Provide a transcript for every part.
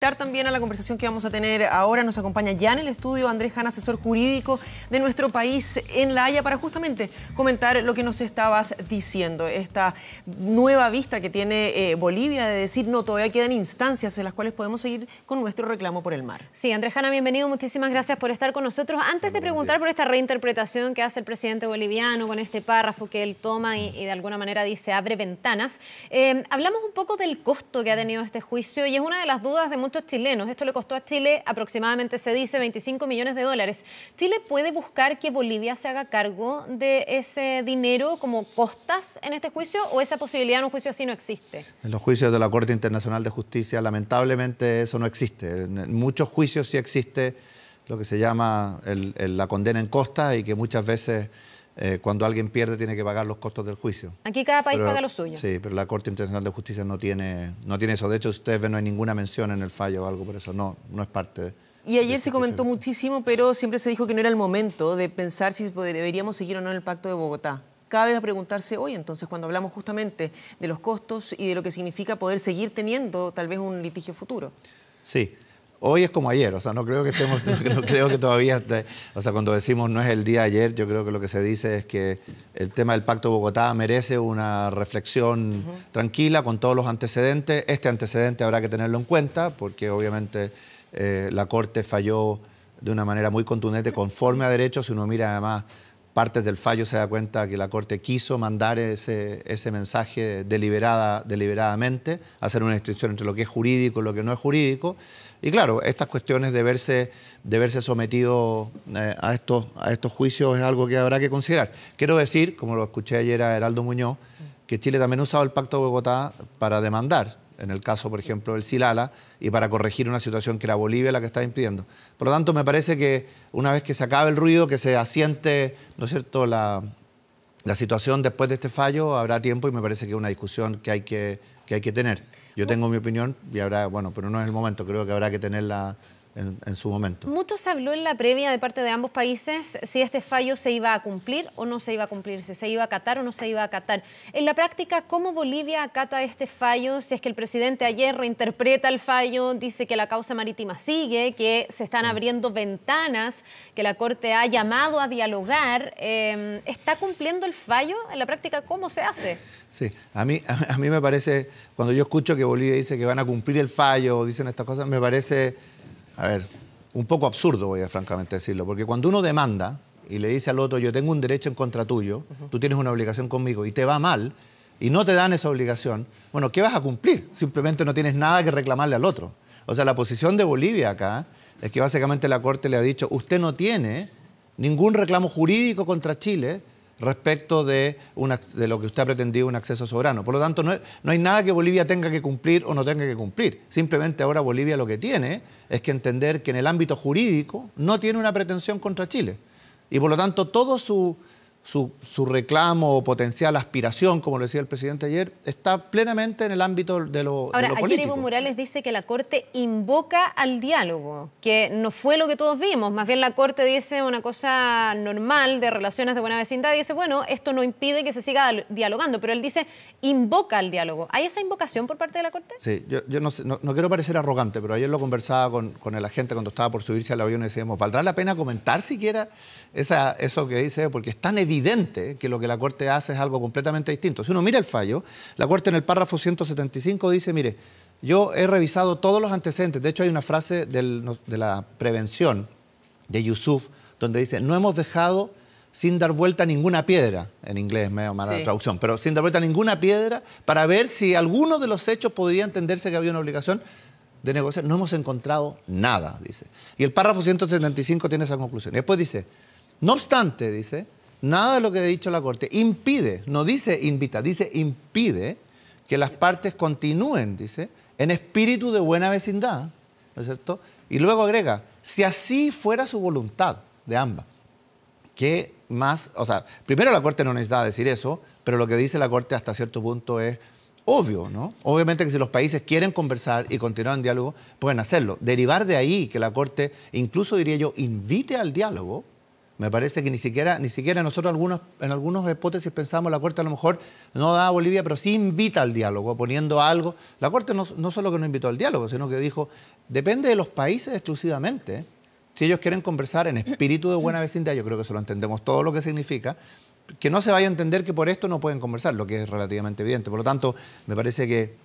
conectar también a la conversación que vamos a tener ahora. Nos acompaña ya en el estudio Andrés Jana, asesor jurídico de nuestro país en La Haya, para justamente comentar lo que nos estabas diciendo. Esta nueva vista que tiene Bolivia de decir, no, todavía quedan instancias en las cuales podemos seguir con nuestro reclamo por el mar. Sí, Andrés Jana, bienvenido. Muchísimas gracias por estar con nosotros. Antes de preguntar por esta reinterpretación que hace el presidente boliviano con este párrafo que él toma y de alguna manera dice abre ventanas, hablamos un poco del costo que ha tenido este juicio y es una de las dudas de muchos chilenos. Esto le costó a Chile aproximadamente, se dice, 25 millones de dólares. ¿Chile puede buscar que Bolivia se haga cargo de ese dinero como costas en este juicio o esa posibilidad en un juicio así no existe? En los juicios de la Corte Internacional de Justicia, lamentablemente, eso no existe. En muchos juicios sí existe lo que se llama la condena en costa y que muchas veces cuando alguien pierde tiene que pagar los costos del juicio. Aquí cada país paga lo suyo. Sí, pero la Corte Internacional de Justicia no tiene eso. De hecho, ustedes ven, no hay ninguna mención en el fallo o algo, por eso no es parte de... Y ayer se comentó muchísimo, pero siempre se dijo que no era el momento de pensar si deberíamos seguir o no en el Pacto de Bogotá. Cabe preguntarse hoy, entonces, cuando hablamos justamente de los costos y de lo que significa poder seguir teniendo tal vez un litigio futuro. Sí. Hoy es como ayer, o sea, no creo que estemos, no creo que todavía, o sea, cuando decimos no es el día de ayer, yo creo que lo que se dice es que el tema del Pacto de Bogotá merece una reflexión tranquila con todos los antecedentes. Este antecedente habrá que tenerlo en cuenta porque obviamente la Corte falló de una manera muy contundente, conforme a derecho. Si uno mira además partes del fallo se da cuenta que la Corte quiso mandar ese mensaje deliberadamente, hacer una distinción entre lo que es jurídico y lo que no es jurídico. Y claro, estas cuestiones de verse sometido a estos juicios es algo que habrá que considerar. Quiero decir, como lo escuché ayer a Heraldo Muñoz, que Chile también ha usado el Pacto de Bogotá para demandar, en el caso, por ejemplo, del Silala, y para corregir una situación que era Bolivia la que estaba impidiendo. Por lo tanto, me parece que una vez que se acabe el ruido, que se asiente, ¿no es cierto?, la situación después de este fallo, habrá tiempo y me parece que es una discusión que hay que tener. Yo tengo mi opinión y habrá, bueno, pero no es el momento, creo que habrá que tenerla en su momento. Mucho se habló en la previa de parte de ambos países si este fallo se iba a cumplir o no se iba a cumplir, si se iba a acatar o no se iba a acatar. En la práctica, ¿cómo Bolivia acata este fallo? Si es que el presidente ayer reinterpreta el fallo, dice que la causa marítima sigue, que se están abriendo ventanas, que la Corte ha llamado a dialogar. ¿Está cumpliendo el fallo? En la práctica, ¿cómo se hace? Sí, a mí me parece, cuando yo escucho que Bolivia dice que van a cumplir el fallo o dicen estas cosas, me parece... A ver, un poco absurdo, voy a francamente decirlo, porque cuando uno demanda y le dice al otro, yo tengo un derecho en contra tuyo, tú tienes una obligación conmigo y te va mal y no te dan esa obligación, bueno, ¿qué vas a cumplir? Simplemente no tienes nada que reclamarle al otro. O sea, la posición de Bolivia acá es que básicamente la Corte le ha dicho, usted no tiene ningún reclamo jurídico contra Chile respecto de lo que usted ha pretendido un acceso soberano. Por lo tanto, no hay nada que Bolivia tenga que cumplir o no tenga que cumplir. Simplemente ahora Bolivia lo que tiene es que entender que en el ámbito jurídico no tiene una pretensión contra Chile. Y por lo tanto, todo su reclamo o potencial aspiración, como lo decía el presidente ayer, está plenamente en el ámbito de lo político. Ayer Evo Morales dice que la Corte invoca al diálogo, que no fue lo que todos vimos. Más bien la Corte dice una cosa normal de relaciones de buena vecindad y dice, bueno, esto no impide que se siga dialogando, pero él dice, invoca al diálogo. ¿Hay esa invocación por parte de la Corte? Sí, yo no quiero parecer arrogante, pero ayer lo conversaba con el agente cuando estaba por subirse al avión y decíamos, ¿valdrá la pena comentar siquiera eso que dice? Porque es tan evidente que lo que la Corte hace es algo completamente distinto. Si uno mira el fallo, la Corte en el párrafo 175 dice, mire, yo he revisado todos los antecedentes. De hecho, hay una frase de la prevención de Yusuf donde dice, no hemos dejado sin dar vuelta ninguna piedra, en inglés medio mala traducción, pero sin dar vuelta ninguna piedra para ver si alguno de los hechos podría entenderse que había una obligación de negociar. No hemos encontrado nada, dice. Y el párrafo 175 tiene esa conclusión. Y después dice, no obstante, dice, nada de lo que ha dicho la Corte impide, no dice invita, dice impide que las partes continúen, dice, en espíritu de buena vecindad, ¿no es cierto? Y luego agrega, si así fuera su voluntad de ambas, ¿qué más? O sea, primero la Corte no necesitaba decir eso, pero lo que dice la Corte hasta cierto punto es obvio, ¿no? Obviamente que si los países quieren conversar y continuar en diálogo, pueden hacerlo. Derivar de ahí que la Corte, incluso diría yo, invite al diálogo, Me parece que ni siquiera nosotros en algunas hipótesis pensamos la Corte a lo mejor no da a Bolivia, pero sí invita al diálogo, poniendo algo. La Corte no solo que no invitó al diálogo, sino que dijo, depende de los países exclusivamente. Si ellos quieren conversar en espíritu de buena vecindad, yo creo que eso lo entendemos todo lo que significa, que no se vaya a entender que por esto no pueden conversar, lo que es relativamente evidente. Por lo tanto, me parece que,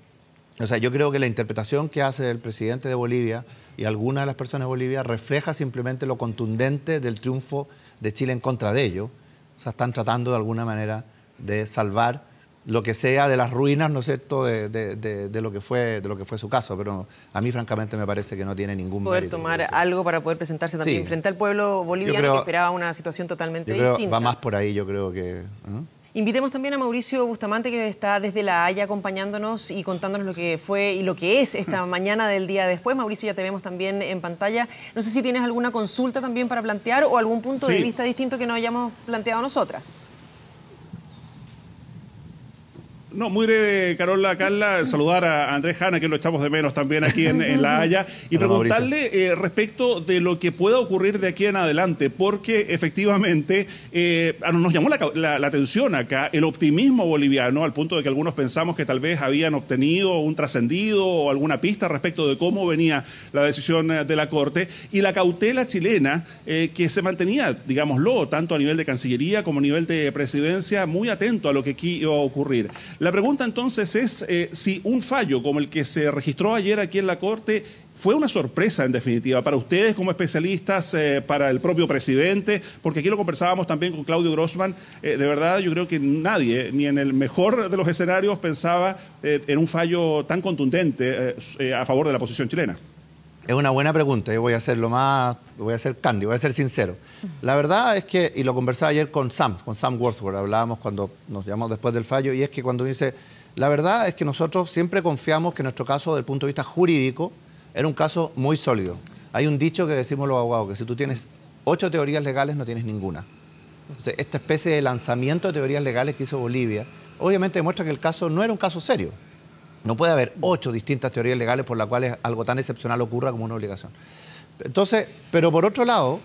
o sea, yo creo que la interpretación que hace el presidente de Bolivia y algunas de las personas de Bolivia refleja simplemente lo contundente del triunfo de Chile en contra de ellos. O sea, están tratando de alguna manera de salvar lo que sea de las ruinas, ¿no es cierto?, de lo que fue su caso. Pero a mí, francamente, me parece que no tiene ningún poder mérito. Tomar algo para poder presentarse también Sí. frente al pueblo boliviano, que esperaba una situación totalmente distinta. Va más por ahí, yo creo que... Invitemos también a Mauricio Bustamante, que está desde La Haya acompañándonos y contándonos lo que fue y lo que es esta mañana del día después. Mauricio, ya te vemos también en pantalla. No sé si tienes alguna consulta también para plantear o algún punto de vista distinto que no hayamos planteado nosotras. No, muy breve, Carola, Carla, saludar a Andrés Jana, que lo echamos de menos también aquí en La Haya, y preguntarle respecto de lo que pueda ocurrir de aquí en adelante, porque efectivamente nos llamó la atención acá el optimismo boliviano, al punto de que algunos pensamos que tal vez habían obtenido un trascendido o alguna pista respecto de cómo venía la decisión de la Corte, y la cautela chilena que se mantenía, digámoslo, tanto a nivel de Cancillería como a nivel de Presidencia, muy atento a lo que aquí iba a ocurrir. La pregunta entonces es si un fallo como el que se registró ayer aquí en la Corte fue una sorpresa en definitiva para ustedes como especialistas, para el propio presidente, porque aquí lo conversábamos también con Claudio Grossman. De verdad yo creo que nadie, ni en el mejor de los escenarios, pensaba en un fallo tan contundente a favor de la posición chilena. Es una buena pregunta, yo voy a ser cándido, voy a ser sincero. La verdad es que, y lo conversaba ayer con Sam Wordsworth, hablábamos cuando nos llamamos después del fallo, y es que cuando dice, la verdad es que nosotros siempre confiamos que nuestro caso, desde el punto de vista jurídico, era un caso muy sólido. Hay un dicho que decimos los abogados, que si tú tienes 8 teorías legales, no tienes ninguna. Entonces, esta especie de lanzamiento de teorías legales que hizo Bolivia, obviamente demuestra que el caso no era un caso serio. No puede haber 8 distintas teorías legales por las cuales algo tan excepcional ocurra como una obligación. Entonces, pero por otro lado,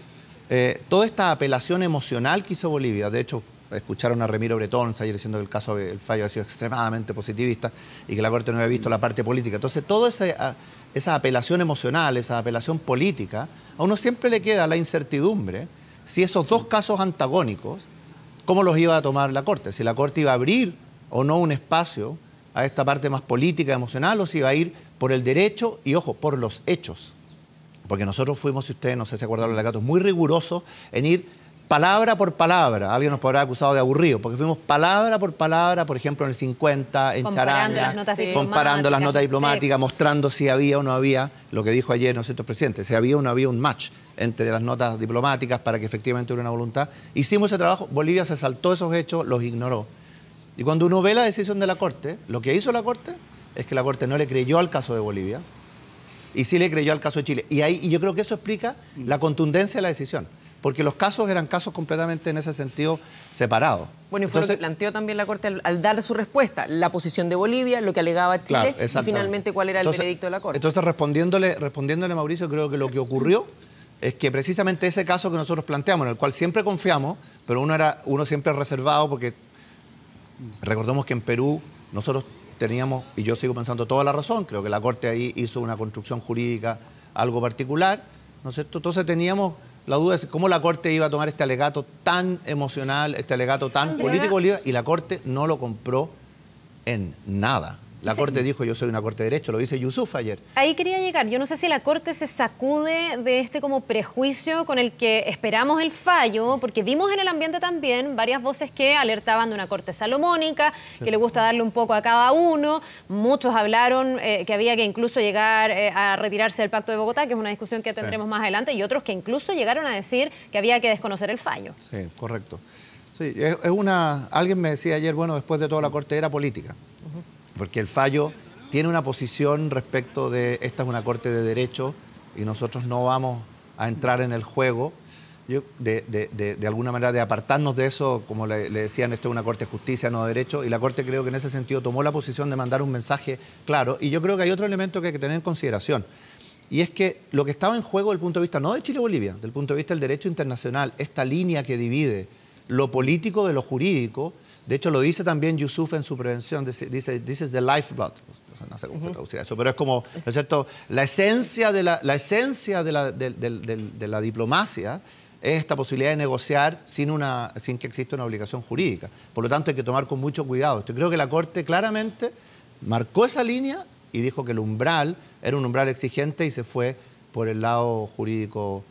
toda esta apelación emocional que hizo Bolivia, de hecho, escucharon a Remiro Bretón ayer diciendo que el fallo ha sido extremadamente positivista y que la Corte no había visto la parte política. Entonces, toda esa apelación emocional, esa apelación política, a uno siempre le queda la incertidumbre si esos dos casos antagónicos, cómo los iba a tomar la Corte, si la Corte iba a abrir o no un espacio a esta parte más política, emocional, o si iba a ir por el derecho y, ojo, por los hechos. Porque nosotros fuimos, si ustedes no sé si se acuerdan, los alegatos, muy rigurosos en ir palabra por palabra. Alguien nos podrá acusado de aburrido, porque fuimos palabra por palabra, por ejemplo, en el 50, en Charaña, comparando las notas diplomáticas, mostrando si había o no había, lo que dijo ayer, ¿no es cierto?, el presidente, si había o no había un match entre las notas diplomáticas para que efectivamente hubiera una voluntad. Hicimos ese trabajo, Bolivia se saltó esos hechos, los ignoró. Y cuando uno ve la decisión de la Corte, lo que hizo la Corte es que la Corte no le creyó al caso de Bolivia y sí le creyó al caso de Chile. Y yo creo que eso explica la contundencia de la decisión, porque los casos eran casos completamente en ese sentido separados. Bueno, y fue lo que planteó también la Corte al dar su respuesta, la posición de Bolivia, lo que alegaba Chile, y finalmente cuál era el veredicto de la Corte. Entonces, respondiéndole a Mauricio, creo que lo que ocurrió es que precisamente ese caso que nosotros planteamos, en el cual siempre confiamos, pero uno siempre reservado, porque recordemos que en Perú nosotros teníamos, y yo sigo pensando toda la razón, creo que la Corte ahí hizo una construcción jurídica algo particular, ¿no es cierto? Entonces teníamos la duda de cómo la Corte iba a tomar este alegato tan emocional, este alegato tan político, Bolivia, y la Corte no lo compró en nada. La Corte dijo, yo soy una Corte de Derecho, lo dice Yusuf ayer. Ahí quería llegar. Yo no sé si la Corte se sacude de este como prejuicio con el que esperamos el fallo, porque vimos en el ambiente también varias voces que alertaban de una Corte salomónica, que le gusta darle un poco a cada uno. Muchos hablaron que había que incluso llegar a retirarse del Pacto de Bogotá, que es una discusión que tendremos más adelante, y otros que incluso llegaron a decir que había que desconocer el fallo. Sí, correcto. Sí, alguien me decía ayer, bueno, después de todo la Corte era política. Porque el fallo tiene una posición respecto de esta es una Corte de Derecho y nosotros no vamos a entrar en el juego de alguna manera de apartarnos de eso, como le decían, esto es una Corte de Justicia, no de Derecho, y la Corte creo que en ese sentido tomó la posición de mandar un mensaje claro, y yo creo que hay otro elemento que hay que tener en consideración. y es que lo que estaba en juego desde el punto de vista, no de Chile-Bolivia, desde el punto de vista del derecho internacional, esta línea que divide lo político de lo jurídico, de hecho lo dice también Yusuf en su prevención, dice, this is the lifeblood, no sé cómo se traducirá eso, pero es como, ¿no es cierto?, la esencia de la diplomacia es esta posibilidad de negociar sin que exista una obligación jurídica. Por lo tanto, hay que tomar con mucho cuidado. Yo creo que la Corte claramente marcó esa línea y dijo que el umbral era un umbral exigente y se fue por el lado jurídico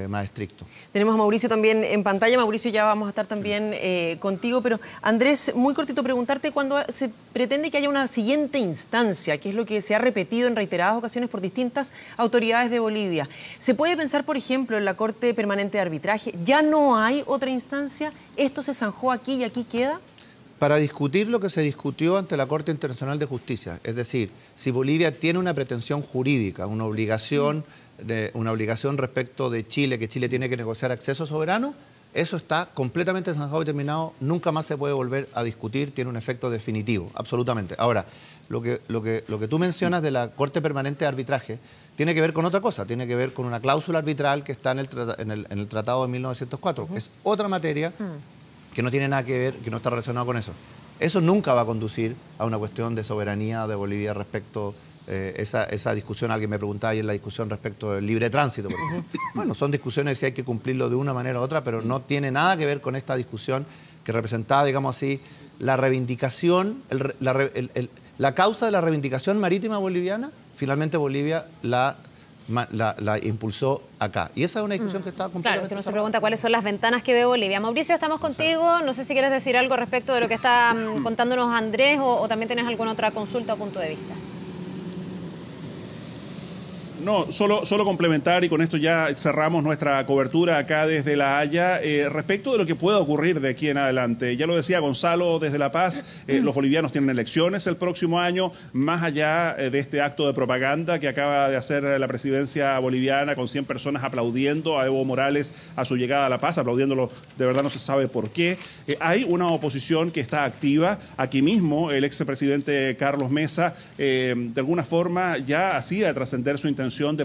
más estricto. Tenemos a Mauricio también en pantalla. Mauricio, ya vamos a estar también contigo, pero Andrés, muy cortito preguntarte cuándo se pretende que haya una siguiente instancia, que es lo que se ha repetido en reiteradas ocasiones por distintas autoridades de Bolivia. ¿Se puede pensar, por ejemplo, en la Corte Permanente de Arbitraje? ¿Ya no hay otra instancia? ¿Esto se zanjó aquí y aquí queda? Para discutir lo que se discutió ante la Corte Internacional de Justicia, es decir, si Bolivia tiene una pretensión jurídica, una obligación respecto de Chile, que Chile tiene que negociar acceso soberano, eso está completamente zanjado y terminado, nunca más se puede volver a discutir, tiene un efecto definitivo, absolutamente. Ahora, lo que tú mencionas de la Corte Permanente de Arbitraje tiene que ver con otra cosa, tiene que ver con una cláusula arbitral que está en el Tratado de 1904, que es otra materia que no tiene nada que ver, que no está relacionado con eso. Eso nunca va a conducir a una cuestión de soberanía de Bolivia respecto esa discusión. Alguien me preguntaba ayer la discusión respecto del libre tránsito, por ejemplo. Bueno, son discusiones si hay que cumplirlo de una manera u otra, pero no tiene nada que ver con esta discusión que representaba, digamos así, la reivindicación, la causa de la reivindicación marítima boliviana. Finalmente Bolivia la impulsó acá. Y esa es una discusión que está completamente Claro, que uno se pregunta cuáles son las ventanas que ve Bolivia. Mauricio, estamos contigo. No sé si quieres decir algo respecto de lo que está contándonos Andrés o también tienes alguna otra consulta o punto de vista. No, solo complementar, y con esto ya cerramos nuestra cobertura acá desde La Haya, respecto de lo que pueda ocurrir de aquí en adelante. Ya lo decía Gonzalo desde La Paz, los bolivianos tienen elecciones el próximo año, más allá de este acto de propaganda que acaba de hacer la presidencia boliviana con 100 personas aplaudiendo a Evo Morales a su llegada a La Paz, aplaudiéndolo, de verdad no se sabe por qué. Hay una oposición que está activa. Aquí mismo el expresidente Carlos Mesa, de alguna forma, ya hacía trascender su intención de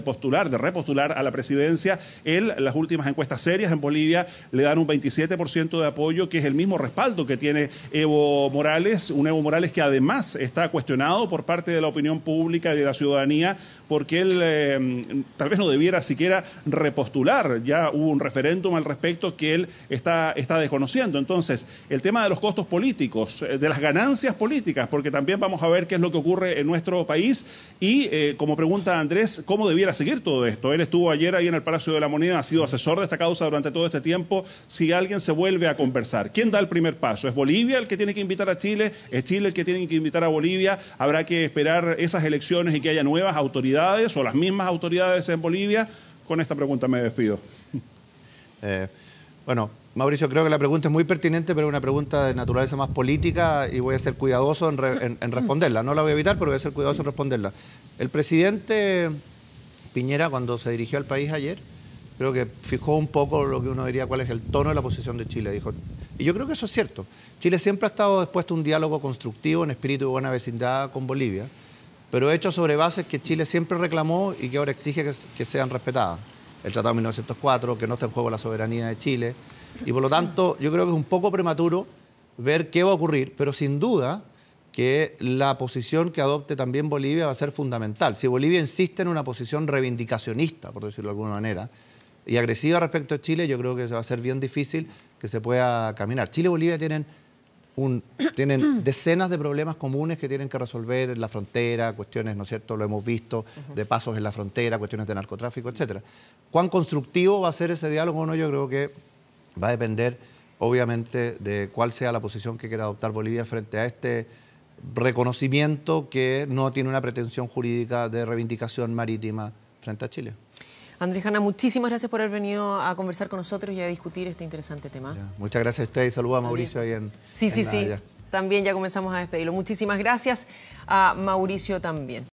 repostular a la presidencia. Las últimas encuestas serias en Bolivia le dan un 27% de apoyo, que es el mismo respaldo que tiene Evo Morales, un Evo Morales que además está cuestionado por parte de la opinión pública y de la ciudadanía, porque él tal vez no debiera siquiera repostular. Ya hubo un referéndum al respecto que él está desconociendo. Entonces, el tema de los costos políticos, de las ganancias políticas, porque también vamos a ver qué es lo que ocurre en nuestro país y, como pregunta Andrés, ¿cómo debiera seguir todo esto? Él estuvo ayer ahí en el Palacio de la Moneda, ha sido asesor de esta causa durante todo este tiempo. Si alguien se vuelve a conversar, ¿quién da el primer paso? ¿Es Bolivia el que tiene que invitar a Chile? ¿Es Chile el que tiene que invitar a Bolivia? ¿Habrá que esperar esas elecciones y que haya nuevas autoridades o las mismas autoridades en Bolivia? Con esta pregunta me despido. Bueno, Mauricio, creo que la pregunta es muy pertinente, pero es una pregunta de naturaleza más política y voy a ser cuidadoso en responderla. No la voy a evitar, pero voy a ser cuidadoso en responderla. El presidente Piñera, cuando se dirigió al país ayer, creo que fijó un poco lo que uno diría cuál es el tono de la posición de Chile. Dijo, y yo creo que eso es cierto. Chile siempre ha estado dispuesto a un diálogo constructivo en espíritu de buena vecindad con Bolivia, pero hecho sobre bases que Chile siempre reclamó y que ahora exige que sean respetadas. El Tratado de 1904, que no está en juego la soberanía de Chile. Y por lo tanto, yo creo que es un poco prematuro ver qué va a ocurrir, pero sin duda que la posición que adopte también Bolivia va a ser fundamental. Si Bolivia insiste en una posición reivindicacionista, por decirlo de alguna manera, y agresiva respecto a Chile, yo creo que va a ser bien difícil que se pueda caminar. Chile y Bolivia tienen decenas de problemas comunes que tienen que resolver en la frontera, cuestiones, ¿no es cierto?, lo hemos visto, de pasos en la frontera, cuestiones de narcotráfico, etcétera. ¿Cuán constructivo va a ser ese diálogo o no? Yo creo que va a depender, obviamente, de cuál sea la posición que quiera adoptar Bolivia frente a este reconocimiento que no tiene una pretensión jurídica de reivindicación marítima frente a Chile. Andrés Jana, muchísimas gracias por haber venido a conversar con nosotros y a discutir este interesante tema. Ya, muchas gracias a usted y saludos a Mauricio ahí en Sí. También ya comenzamos a despedirlo. Muchísimas gracias a Mauricio también.